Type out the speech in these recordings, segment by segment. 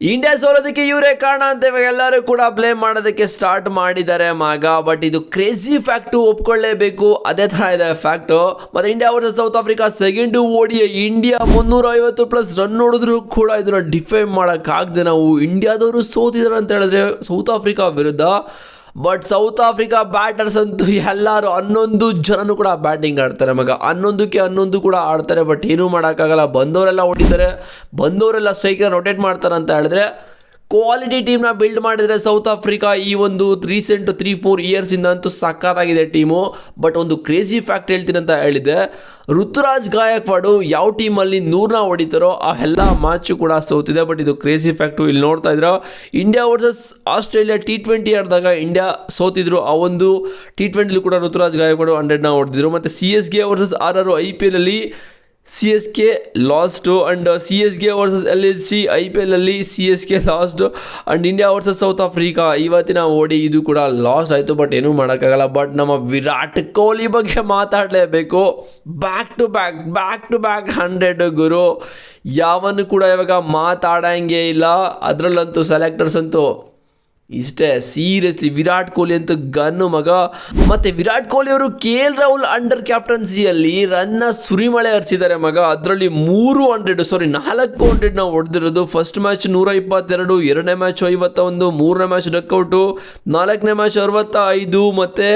India ಸೋಲೋದಕ್ಕೆ ಇವರೇ ಕಾರಣ ಅಂತ ಇವಾಗ ಎಲ್ಲರೂ ಕೂಡ ಬ್ಲೇಮ್ ಮಾಡೋದಕ್ಕೆ ಸ್ಟಾರ್ಟ್ ಮಾಡಿದ್ದಾರೆ ಮಗ. ಬಟ್ ಇದು ಕ್ರೇಜಿ ಫ್ಯಾಕ್ಟು, ಒಪ್ಕೊಳ್ಳೇಬೇಕು. ಅದೇ ಥರ ಇದೆ ಫ್ಯಾಕ್ಟು. ಮತ್ತು India versus south Africa second ಓಡಿ ಇಂಡಿಯಾ 350+ ರನ್ ನೋಡಿದ್ರು ಕೂಡ ಇದನ್ನು ಡಿಫೆಂಡ್ ಮಾಡೋಕ್ಕಾಗದೆ ನಾವು ಇಂಡಿಯಾದವರು ಸೋತಿದ್ದಾರೆ ಅಂತ ಹೇಳಿದ್ರೆ ಸೌತ್ ಆಫ್ರಿಕಾ ವಿರುದ್ಧ. ಬಟ್ ಸೌತ್ ಆಫ್ರಿಕಾ ಬ್ಯಾಟರ್ಸ್ ಅಂತೂ ಎಲ್ಲರೂ 11 ಜನನು ಕೂಡ ಬ್ಯಾಟಿಂಗ್ ಆಡ್ತಾರೆ ಮಗ. 11ಕ್ಕೆ 11 ಕೂಡ ಆಡ್ತಾರೆ. ಬಟ್ ಏನೂ ಮಾಡೋಕ್ಕಾಗಲ್ಲ. ಬಂದವರೆಲ್ಲ ಹೊಡಿತಾರೆ, ಬಂದವರೆಲ್ಲ ಸ್ಟ್ರೈಕರ್ ರೊಟೇಟ್ ಮಾಡ್ತಾರೆ ಅಂತ ಹೇಳಿದ್ರೆ ಕ್ವಾಲಿಟಿ ಟೀಮ್ನ ಬಿಲ್ಡ್ ಮಾಡಿದರೆ ಸೌತ್ ಆಫ್ರಿಕಾ ಈ ಒಂದು ರೀಸೆಂಟ್ 3-4 ಇಯರ್ಸಿಂದ ಅಂತೂ ಸಖತ್ತಾಗಿದೆ ಟೀಮು. ಬಟ್ ಒಂದು ಕ್ರೇಜಿ ಫ್ಯಾಕ್ಟ್ ಹೇಳ್ತೀನಿ ಅಂತ ಹೇಳಿದೆ, ಋತುರಾಜ್ ಗಾಯಕ್ವಾಡು ಯಾವ ಟೀಮಲ್ಲಿ 100ನ ಹೊಡಿತಾರೋ ಆ ಎಲ್ಲ ಮ್ಯಾಚು ಕೂಡ ಸೋತಿದೆ. ಬಟ್ ಇದು ಕ್ರೇಜಿ ಫ್ಯಾಕ್ಟು. ಇಲ್ಲಿ ನೋಡ್ತಾ ಇದ್ರೆ ಇಂಡಿಯಾ ವರ್ಸಸ್ ಆಸ್ಟ್ರೇಲಿಯಾ T20 ಆಡಿದಾಗ ಇಂಡಿಯಾ ಸೋತಿದ್ರು. ಆ ಒಂದು T20 ಕೂಡ ಋತುರಾಜ್ ಗಾಯಕ್ವಾಡು 100ನ ಹೊಡೆದಿದ್ರು. ಮತ್ತು CSK ವರ್ಸಸ್ RR IPL ಅಲ್ಲಿ CSK last. And CSK versus LHC IPL ಅಲ್ಲಿ CSK last. And India versus south Africa ಇವತ್ತಿನ ಓಡಿ ಇದು ಕೂಡ ಲಾಸ್ಟ್ ಆಯಿತು. ಬಟ್ ಏನೂ ಮಾಡೋಕ್ಕಾಗಲ್ಲ. ಬಟ್ ನಮ್ಮ ವಿರಾಟ್ ಕೊಹ್ಲಿ ಬಗ್ಗೆ ಮಾತಾಡಲೇಬೇಕು. ಬ್ಯಾಕ್ ಟು ಬ್ಯಾಕ್ 100 ಗುರು. ಯಾವನು ಕೂಡ ಇವಾಗ ಮಾತಾಡೋಂಗೆ ಇಲ್ಲ. ಅದರಲ್ಲಂತೂ ಸೆಲೆಕ್ಟರ್ಸ್ ಅಂತೂ ಇಷ್ಟೇ ಸೀರಿಯಸ್ಲಿ ವಿರಾಟ್ ಕೊಹ್ಲಿ ಅಂತೂ ಗನ್ನು ಮಗ. ಮತ್ತು ವಿರಾಟ್ ಕೊಹ್ಲಿ ಅವರು KL ರಾಹುಲ್ ಅಂಡರ್ ಕ್ಯಾಪ್ಟನ್ಸಿಯಲ್ಲಿ ರನ್ನ ಸುರಿಮಳೆ ಹರಿಸಿದ್ದಾರೆ ಮಗ. ಅದರಲ್ಲಿ 400ನ ಹೊಡೆದಿರೋದು. ಫಸ್ಟ್ ಮ್ಯಾಚ್ 122, ಎರಡನೇ ಮ್ಯಾಚ್ 51, ಮೂರನೇ ಮ್ಯಾಚ್ ಡಕ್ಔಟು, ನಾಲ್ಕನೇ ಮ್ಯಾಚ್ 65, ಮತ್ತು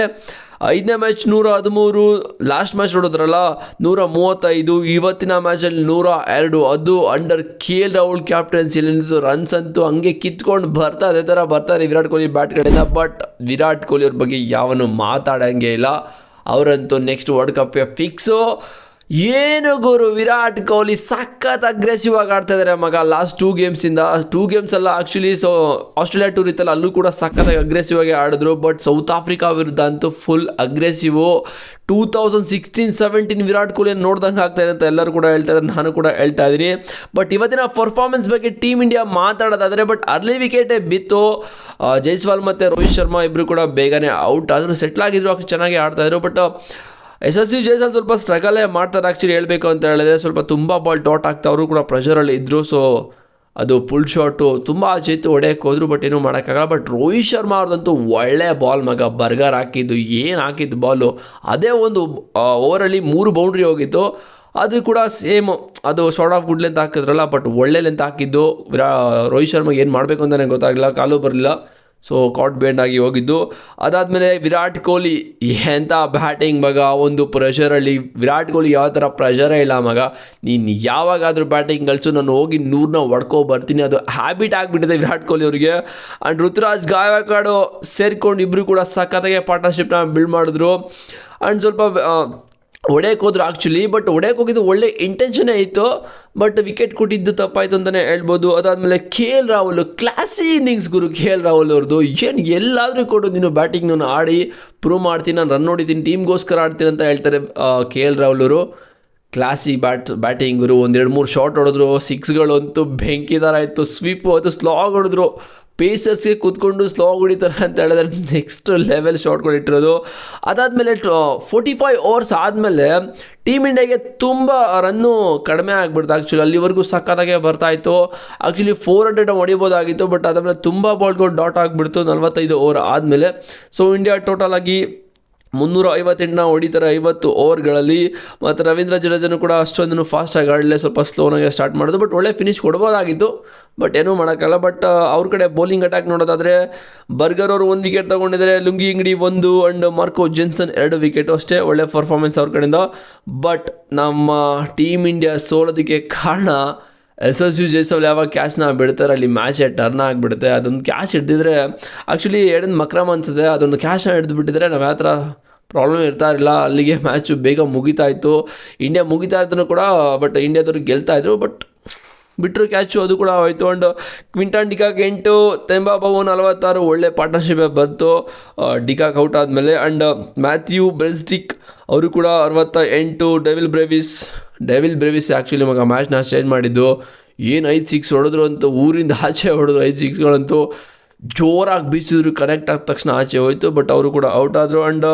ಐದನೇ ಮ್ಯಾಚ್ 113, ಲಾಸ್ಟ್ ಮ್ಯಾಚ್ ನೋಡಿದ್ರಲ್ಲ 135, ಇವತ್ತಿನ ಮ್ಯಾಚಲ್ಲಿ 102. ಅದು ಅಂಡರ್ KL ರಾಹುಲ್ ಕ್ಯಾಪ್ಟನ್ಸಿಯಲ್ಲಿ ರನ್ಸ್ ಅಂತೂ ಹಂಗೆ ಕಿತ್ಕೊಂಡು ಅದೇ ಥರ ಬರ್ತಾರೆ ವಿರಾಟ್ ಕೊಹ್ಲಿ ಬ್ಯಾಟ್ ಕಡೆಯಿಂದ. ಬಟ್ ವಿರಾಟ್ ಕೊಹ್ಲಿ ಅವ್ರ ಬಗ್ಗೆ ಯಾವನು ಮಾತಾಡೋಂಗೆ ಇಲ್ಲ. ಅವರಂತೂ ನೆಕ್ಸ್ಟ್ ವರ್ಲ್ಡ್ ಕಪ್ಗೆ ಫಿಕ್ಸು. ಏನು ಗುರು, ವಿರಾಟ್ ಕೊಹ್ಲಿ ಸಖತ್ ಅಗ್ರೆಸಿವ್ ಆಗಿ ಆಡ್ತಾ ಇದ್ದಾರೆ ಮಗ. ಲಾಸ್ಟ್ 2 ಗೇಮ್ಸ್ ಅಲ್ಲ ಆ್ಯಕ್ಚುಲಿ. ಸೊ ಆಸ್ಟ್ರೇಲಿಯಾ ಟೂರ್ ಇತ್ತಲ್ಲ, ಅಲ್ಲೂ ಕೂಡ ಸಖತ್ತಾಗಿ ಅಗ್ರೆಸಿವ್ ಆಗಿ ಆಡಿದ್ರು. ಬಟ್ ಸೌತ್ ಆಫ್ರಿಕಾ ವಿರುದ್ಧ ಅಂತೂ ಫುಲ್ ಅಗ್ರೆಸಿವು. 2016-17 ವಿರಾಟ್ ಕೊಹ್ಲಿಯನ್ನು ನೋಡ್ದಂಗೆ ಆಗ್ತಾ ಇದೆ ಅಂತ ಎಲ್ಲರೂ ಕೂಡ ಹೇಳ್ತಾ ಇದ್ದಾರೆ, ನಾನು ಕೂಡ ಹೇಳ್ತಾ ಇದ್ದೀನಿ. ಬಟ್ ಇವತ್ತಿನ ಪರ್ಫಾರ್ಮೆನ್ಸ್ ಬಗ್ಗೆ ಟೀಮ್ ಇಂಡಿಯಾ ಮಾತಾಡೋದಾದರೆ, ಬಟ್ ಅರ್ಲಿ ವಿಕೆಟೇ ಬಿತ್ತು. ಜೈಸ್ವಾಲ್ ಮತ್ತು ರೋಹಿತ್ ಶರ್ಮಾ ಇಬ್ಬರು ಕೂಡ ಬೇಗನೆ ಔಟ್ ಆದರೂ ಸೆಟ್ಲ್ ಆಗಿದ್ರು, ಚೆನ್ನಾಗಿ ಆಡ್ತಾಯಿದ್ರು. ಬಟ್ SSC ಜೈಸ್ವಾಲ್ ಸ್ವಲ್ಪ ಸ್ಟ್ರಗಲೇ ಮಾಡ್ತಾರೆ ಆ್ಯಕ್ಚುಲಿ ಹೇಳಬೇಕು ಅಂತ ಹೇಳಿದ್ರೆ. ಸ್ವಲ್ಪ ತುಂಬ ಬಾಲ್ ಡಾಟ್ ಆಗ್ತಾ ಅವರು ಕೂಡ ಪ್ರೆಷರಲ್ಲಿ ಇದ್ದರು. ಸೊ ಅದು ಫುಲ್ ಶಾಟು ತುಂಬ ಆಚೆ ಹೊಡೆಯಕ್ಕೆ ಹೋದ್ರು. ಬಟ್ ಏನೂ ಮಾಡೋಕ್ಕಾಗಲ್ಲ. ಬಟ್ ರೋಹಿತ್ ಶರ್ಮಾ ಅವ್ರದಂತೂ ಒಳ್ಳೆ ಬಾಲ್ ಮಗ. ಬರ್ಗರ್ ಹಾಕಿದ್ದು ಏನು ಹಾಕಿದ್ದು ಬಾಲು. ಅದೇ ಒಂದು ಓವರಲ್ಲಿ 3 ಬೌಂಡ್ರಿ ಹೋಗಿತ್ತು. ಅದು ಕೂಡ ಸೇಮ್ ಅದು ಶಾರ್ಟ್ ಆಫ್ ಗುಡ್ ಲೆಂತ್ ಹಾಕಿದ್ರಲ್ಲ, ಬಟ್ ಒಳ್ಳೆ ಲೆಂತ್ ಹಾಕಿದ್ದು. ರೋಹಿತ್ ಶರ್ಮಾಗೆ ಏನು ಮಾಡಬೇಕು ಅಂತ ನನಗೆ ಗೊತ್ತಾಗಲಿಲ್ಲ, ಕಾಲು ಬರಲಿಲ್ಲ. ಸೊ ಕಾಟ್ ಬೇಂಡ್ ಆಗಿ ಹೋಗಿದ್ದು. ಅದಾದಮೇಲೆ ವಿರಾಟ್ ಕೊಹ್ಲಿ ಎಂಥ ಬ್ಯಾಟಿಂಗ್ ಮಗ. ಒಂದು ಪ್ರೆಷರಲ್ಲಿ ವಿರಾಟ್ ಕೊಹ್ಲಿ ಯಾವ ಥರ ಪ್ರೆಷರೇ ಇಲ್ಲ ಮಗ. ನೀನು ಯಾವಾಗಾದರೂ ಬ್ಯಾಟಿಂಗ್ ಕಳಿಸು, ನಾನು ಹೋಗಿ 100ನ ಹೊಡ್ಕೊ ಬರ್ತೀನಿ. ಅದು ಹ್ಯಾಬಿಟ್ ಆಗಿಬಿಟ್ಟಿದೆ ವಿರಾಟ್ ಕೊಹ್ಲಿ ಅವರಿಗೆ. ಆ್ಯಂಡ್ ಋತುರಾಜ್ ಗಾಯಕ್ವಾಡು ಸೇರ್ಕೊಂಡು ಇಬ್ಬರು ಕೂಡ ಸಖತ್ತಾಗಿ ಪಾರ್ಟ್ನರ್ಶಿಪ್ನ ಬಿಲ್ಡ್ ಮಾಡಿದ್ರು. ಆ್ಯಂಡ್ ಸ್ವಲ್ಪ ಹೊಡೆಯಕ್ಕೆ ಹೋದ್ರು ಆ್ಯಕ್ಚುಲಿ. ಬಟ್ ಹೊಡೆಯಕ್ಕೆ ಹೋಗಿದ್ದು ಒಳ್ಳೆ ಇಂಟೆನ್ಷನೇ ಇತ್ತು. ಬಟ್ ವಿಕೆಟ್ ಕೊಟ್ಟಿದ್ದು ತಪ್ಪಾಯಿತು ಅಂತಲೇ ಹೇಳ್ಬೋದು. ಅದಾದಮೇಲೆ KL ರಾಹುಲ್ ಕ್ಲಾಸಿ ಇನ್ನಿಂಗ್ಸ್ ಗುರು. KL ರಾಹುಲ್ ಅವ್ರದ್ದು ಏನು ಎಲ್ಲಾದರೂ ಕೊಡು ನೀನು ಬ್ಯಾಟಿಂಗ್, ನಾನು ಆಡಿ ಪ್ರೂವ್ ಮಾಡ್ತೀನಿ, ನಾನು ರನ್ ಹೊಡಿತೀನಿ, ಟೀಮ್ಗೋಸ್ಕರ ಆಡ್ತೀನಿ ಅಂತ ಹೇಳ್ತಾರೆ KL ರಾಹುಲ್ ಅವರು. ಕ್ಲಾಸಿ ಬ್ಯಾಟಿಂಗ್ ಗುರು. 1-2-3 ಶಾಟ್ ಹೊಡೆದ್ರು. 6ಗಳಂತೂ ಬೆಂಕಿ ಥರ ಇತ್ತು. ಸ್ವೀಪು ಅದು ಸ್ಲೋ ಹೊಡೆದ್ರು. ಪೇಸರ್ಸ್ಗೆ ಕೂತ್ಕೊಂಡು ಸ್ಲೋ ಹೊಡಿತಾರೆ ಅಂತ ಹೇಳಿದ್ರೆ ನೆಕ್ಸ್ಟ್ ಲೆವೆಲ್ ಶಾಟ್ಗಳು ಇಟ್ಟಿರೋದು. ಅದಾದಮೇಲೆ 45 ಓವರ್ಸ್ ಆದಮೇಲೆ ಟೀಮ್ ಇಂಡಿಯಾಗೆ ತುಂಬ ರನ್ನು ಕಡಿಮೆ ಆಗಿಬಿಡ್ತು ಆ್ಯಕ್ಚುಲಿ. ಅಲ್ಲಿವರೆಗೂ ಸಖತ್ತಾಗೆ ಬರ್ತಾಯಿತ್ತು. ಆ್ಯಕ್ಚುಲಿ 400 ಹೊಡಿಬೋದಾಗಿತ್ತು. ಬಟ್ ಅದಾದಮೇಲೆ ತುಂಬ ಬಾಲ್ಗಳು ಡಾಟ್ ಆಗಿಬಿಡ್ತು 45 ಓವರ್ ಆದಮೇಲೆ. ಸೊ ಇಂಡಿಯಾ ಟೋಟಲ್ ಆಗಿ 358ನ ಹೊಡಿತಾರೆ 50 ಓವರ್ಗಳಲ್ಲಿ. ಮತ್ತು ರವೀಂದ್ರ ಜಡೇಜನು ಕೂಡ ಅಷ್ಟೊಂದು ಫಾಸ್ಟಾಗಿ ಆಡಲೇ, ಸ್ವಲ್ಪ ಸ್ಲೋನಾಗೆ ಸ್ಟಾರ್ಟ್ ಮಾಡೋದು. ಬಟ್ ಒಳ್ಳೆ ಫಿನಿಶ್ ಕೊಡ್ಬೋದಾಗಿತ್ತು. ಬಟ್ ಏನೂ ಮಾಡೋಕ್ಕಲ್ಲ. ಬಟ್ ಅವ್ರ ಕಡೆ ಬೌಲಿಂಗ್ ಅಟ್ಯಾಕ್ ನೋಡೋದಾದರೆ ಬರ್ಗರ್ ಅವರು 1 ವಿಕೆಟ್ ತೊಗೊಂಡಿದ್ದಾರೆ, Lungi Ngidi 1 and Marco Jansen 2 wicket ಅಷ್ಟೇ. ಒಳ್ಳೆ ಪರ್ಫಾರ್ಮೆನ್ಸ್ ಅವ್ರ ಕಡೆಯಿಂದ. ಬಟ್ ನಮ್ಮ ಟೀಮ್ ಇಂಡಿಯಾ ಸೋಲೋದಕ್ಕೆ ಕಾರಣ SSC ಜೈಸ್ವಾಲ್ ಯಾವಾಗ ಕ್ಯಾಚ್ನ ಬಿಡ್ತಾರೆ ಅಲ್ಲಿ ಮ್ಯಾಚೇ ಟರ್ನ್ ಆಗಿಬಿಡುತ್ತೆ. ಅದೊಂದು ಕ್ಯಾಚ್ ಹಿಡ್ದಿದ್ರೆ ಆ್ಯಕ್ಚುಲಿ ಎಡನ್ ಮಕ್ರಮ್ ಅನ್ಸುತ್ತೆ, ಅದೊಂದು ಕ್ಯಾಚ್ನ ಹಿಡಿದು ಬಿಟ್ಟಿದ್ರೆ ನಾವು ಯಾವ ಥರ ಪ್ರಾಬ್ಲಮ್ ಇರ್ತಾ ಇರಲಿಲ್ಲ. ಅಲ್ಲಿಗೆ ಮ್ಯಾಚು ಬೇಗ ಮುಗಿತಾ ಇತ್ತು. ಇಂಡಿಯಾ ಮುಗಿತಾ ಇದ್ರು ಕೂಡ, ಬಟ್ ಇಂಡಿಯಾದವ್ರಿಗೆ ಗೆಲ್ತಾಯಿದ್ರು. ಬಟ್ ಬಿಟ್ಟರು ಕ್ಯಾಚು, ಅದು ಕೂಡ ಹೋಯಿತು. ಆ್ಯಂಡ್ ಕ್ವಿಂಟನ್ ಡಿಕಾಕ್ 8, ತೆಂಬಾ ಬವೋ 46 ಒಳ್ಳೆ ಪಾರ್ಟ್ನರ್ಶಿಪ್ಪೇ ಬಂತು ಡಿಕಾಕ್ ಔಟ್ ಆದಮೇಲೆ. ಆ್ಯಂಡ್ ಮ್ಯಾಥ್ಯೂ ಬ್ರೆಸ್ಟಿಕ್ ಅವರು ಕೂಡ 68. ಡೆವಿಲ್ ಬ್ರೆವಿಸ್ ಆ್ಯಕ್ಚುಲಿ ಮಗ ಮ್ಯಾಚ್ನ ಚೇಂಜ್ ಮಾಡಿದ್ದು. ಏನು 5 6 ಹೊಡೆದ್ರು ಅಂತ ಊರಿಂದ ಆಚೆ ಹೊಡೆದ್ರು. 5 6ಗಳಂತೂ ಜೋರಾಗಿ ಬೀಸಿದ್ರು, ಕನೆಕ್ಟ್ ಆದ ತಕ್ಷಣ ಆಚೆ ಹೋಯಿತು. ಬಟ್ ಅವರು ಕೂಡ ಔಟ್ ಆದರು. ಆ್ಯಂಡ್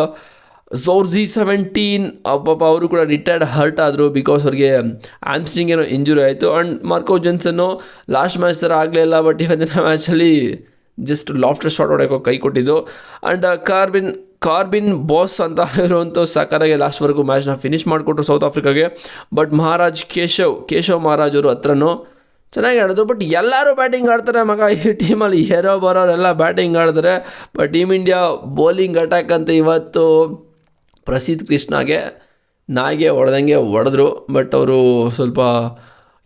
ಝೋರ್ಜಿ 17 ಪಾಪ ಅವರು ಕೂಡ ರಿಟೈರ್ಡ್ ಹರ್ಟ್ ಆದರು ಬಿಕಾಸ್ ಅವ್ರಿಗೆ ಆಮ್ಸ್ಟ್ರಿಂಗ್ ಏನೋ ಇಂಜುರಿ ಆಯಿತು. ಆ್ಯಂಡ್ ಮಾರ್ಕೋ ಜೆನ್ಸನ್ನು ಲಾಸ್ಟ್ ಮ್ಯಾಚ್ ಥರ ಆಗಲಿಲ್ಲ, ಬಟ್ ಇವತ್ತಿನ ಮ್ಯಾಚಲ್ಲಿ ಜಸ್ಟ್ ಲಾಫ್ಟರ್ ಶಾಟ್ ಹೊಡೆಯೋಕೆ ಕೈ ಕೊಟ್ಟಿದ್ದು. ಆ್ಯಂಡ್ ಕಾರ್ಬಿನ್ ಬಾಸ್ ಅಂತ ಇರುವಂಥ ಸಕಾರಾಗಿ ಲಾಸ್ಟ್ವರೆಗೂ ಮ್ಯಾಚ್ನ ಫಿನಿಷ್ ಮಾಡಿಕೊಟ್ರು ಸೌತ್ ಆಫ್ರಿಕಾಗೆ. ಬಟ್ ಕೇಶವ್ ಮಹಾರಾಜ್ ಅವರು ಹತ್ರನೂ ಚೆನ್ನಾಗಿ ಆಡೋದು. ಬಟ್ ಎಲ್ಲರೂ ಬ್ಯಾಟಿಂಗ್ ಆಡ್ತಾರೆ ಮಗ, ಈ ಟೀಮಲ್ಲಿ ಹೇರೋ ಬರೋರೆಲ್ಲ ಬ್ಯಾಟಿಂಗ್ ಆಡಿದ್ರೆ. But team India bowling attack ಅಂತ ಇವತ್ತು ಪ್ರಸಿದ್ಧ ಕೃಷ್ಣಗೆ ನಾಯಿಗೆ ಹೊಡೆದ್ರು. ಬಟ್ ಅವರು ಸ್ವಲ್ಪ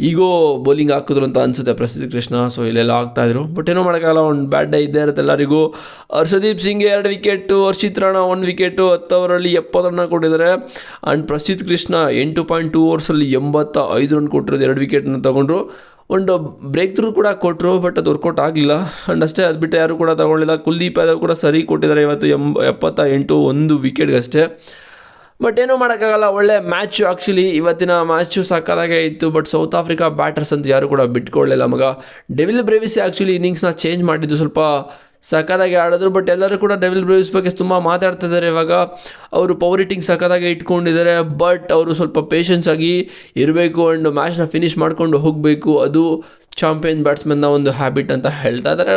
ಈಗೋ ಬೌಲಿಂಗ್ ಹಾಕಿದ್ರು ಅಂತ ಅನಿಸುತ್ತೆ ಪ್ರಸಿದ್ಧ ಕೃಷ್ಣ. ಸೊ ಇಲ್ಲೆಲ್ಲ ಆಗ್ತಾಯಿದ್ರು, ಬಟ್ ಏನೋ ಮಾಡೋಕ್ಕಾಗಲ್ಲ, ಒಂದು ಬ್ಯಾಡ್ ಡೇ ಇದ್ದೇ ಇರುತ್ತೆ ಎಲ್ಲರಿಗೂ. ಹರ್ಷದೀಪ್ ಸಿಂಗ್ 2 ವಿಕೆಟು, ಹರ್ಷಿತ್ ರಾಣಾ 1 ವಿಕೆಟು, 10 ಓವರಲ್ಲಿ 70 ರನ್ ಕೊಟ್ಟಿದ್ದಾರೆ. ಆ್ಯಂಡ್ ಪ್ರಸಿದ್ಧ ಕೃಷ್ಣ 8.2 ಓವರ್ಸಲ್ಲಿ 85 ರನ್ ಕೊಟ್ಟಿರೋದು, 2 ವಿಕೆಟ್ನ ತೊಗೊಂಡ್ರು. ಒಂದು ಬ್ರೇಕ್ ಥ್ರೂ ಕೂಡ ಕೊಟ್ಟರು, ಬಟ್ ಅದು ವರ್ಕೌಟ್ ಆಗಲಿಲ್ಲ. ಆ್ಯಂಡ್ ಅಷ್ಟೇ, ಅದು ಬಿಟ್ಟು ಯಾರು ಕೂಡ ತೊಗೊಳ್ಳಿಲ್ಲ. ಕುಲ್ದೀಪ್ ಯಾದವ್ ಕೂಡ ಸರಿ ಕೊಟ್ಟಿದ್ದಾರೆ ಇವತ್ತು 78, 1 ವಿಕೆಟ್ಗಷ್ಟೇ. ಬಟ್ ಏನೂ ಮಾಡೋಕ್ಕಾಗಲ್ಲ, ಒಳ್ಳೆ ಮ್ಯಾಚು. ಆ್ಯಕ್ಚುಲಿ ಇವತ್ತಿನ ಮ್ಯಾಚು ಸಕ್ಕತ್ತಾಗೇ ಇತ್ತು. ಬಟ್ ಸೌತ್ ಆಫ್ರಿಕಾ ಬ್ಯಾಟರ್ಸ್ ಅಂತ ಯಾರು ಕೂಡ ಬಿಟ್ಕೊಳ್ಳಿಲ್ಲ ಮಗ. ಡೆವಿಲ್ ಬ್ರೇವಿಸ್ ಆ್ಯಕ್ಚುಲಿ ಇನ್ನಿಂಗ್ಸ್ನ ಚೇಂಜ್ ಮಾಡಿದ್ದು, ಸ್ವಲ್ಪ ಸಕ್ಕತ್ತಾಗಿ ಆಡಿದ್ರು. ಬಟ್ ಎಲ್ಲರೂ ಕೂಡ ಡೆವಿಲ್ ಬ್ರೇವಿಸ್ ಬಗ್ಗೆ ತುಂಬ ಮಾತಾಡ್ತಿದ್ದಾರೆ ಇವಾಗ. ಅವರು ಪವರ್ ಹಿಟ್ಟಿಂಗ್ ಸಕ್ಕತ್ತಾಗಿ ಇಟ್ಕೊಂಡಿದ್ದಾರೆ, ಬಟ್ ಅವರು ಸ್ವಲ್ಪ ಪೇಷನ್ಸ್ ಆಗಿ ಇರಬೇಕು ಆ್ಯಂಡ್ ಮ್ಯಾಚ್ನ ಫಿನಿಷ್ ಮಾಡ್ಕೊಂಡು ಹೋಗಬೇಕು. ಅದು ಚಾಂಪಿಯನ್ ಬ್ಯಾಟ್ಸ್ಮನ್ನ ಒಂದು ಹ್ಯಾಬಿಟ್ ಅಂತ ಹೇಳ್ತಾ ಇದ್ದಾರೆ.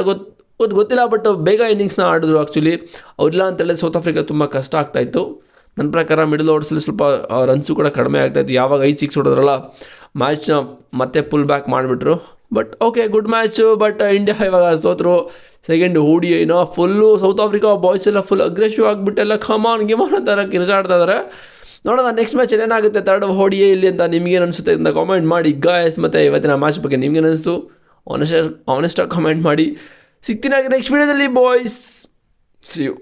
ಗೊತ್ತಿಲ್ಲ, ಬಟ್ ಬೇಗ ಇನ್ನಿಂಗ್ಸ್ನ ಆಡಿದ್ರು ಆ್ಯಕ್ಚುಲಿ. ಅವ್ರಿಲ್ಲ ಅಂತೇಳಿ ಸೌತ್ ಆಫ್ರಿಕಾ ತುಂಬ ಕಷ್ಟ ಆಗ್ತಾಯಿತ್ತು. ನನ್ನ ಪ್ರಕಾರ ಮಿಡಲ್ ಓವರ್ಸಲ್ಲಿ ಸ್ವಲ್ಪ ರನ್ಸು ಕೂಡ ಕಡಿಮೆ ಆಗ್ತಾಯಿತ್ತು. ಯಾವಾಗ 5 6 ಹೊಡೆದ್ರಲ್ಲ ಮ್ಯಾಚ್ನ ಮತ್ತೆ ಪುಲ್ ಬ್ಯಾಕ್ ಮಾಡಿಬಿಟ್ರು. But okay, good match. But India ಇವಾಗ ಸೋತರು. Second ODI full South Africa boys ಎಲ್ಲ ಫುಲ್ ಅಗ್ರೆಸಿವ್ ಆಗಿಬಿಟ್ಟೆಲ್ಲ ಗಿಮಾನ್ ಅಂತಾರೆ, ಕಿರ್ಚಾಡ್ತಾ ಇದ್ದಾರೆ. ನೋಡೋಣ ನೆಕ್ಸ್ಟ್ ಮ್ಯಾಚ್ ಏನಾಗುತ್ತೆ, 3rd ODI ಇಲ್ಲಿ ಅಂತ ನಿಮಗೇನು ಅನಿಸುತ್ತೆ ಅಂತ ಕಾಮೆಂಟ್ ಮಾಡಿ ಗಾಯ್ಸ್. ಮತ್ತು ಇವತ್ತಿನ ಮ್ಯಾಚ್ ಬಗ್ಗೆ ನಿಮ್ಗೇನು ಅನಿಸ್ತು ಆನೆಸ್ಟಾಗಿ ಕಾಮೆಂಟ್ ಮಾಡಿ. ಸಿಗ್ತೀನಿ ನೆಕ್ಸ್ಟ್ ವೀಡಿಯೋದಲ್ಲಿ ಬಾಯ್ಸ್. C you.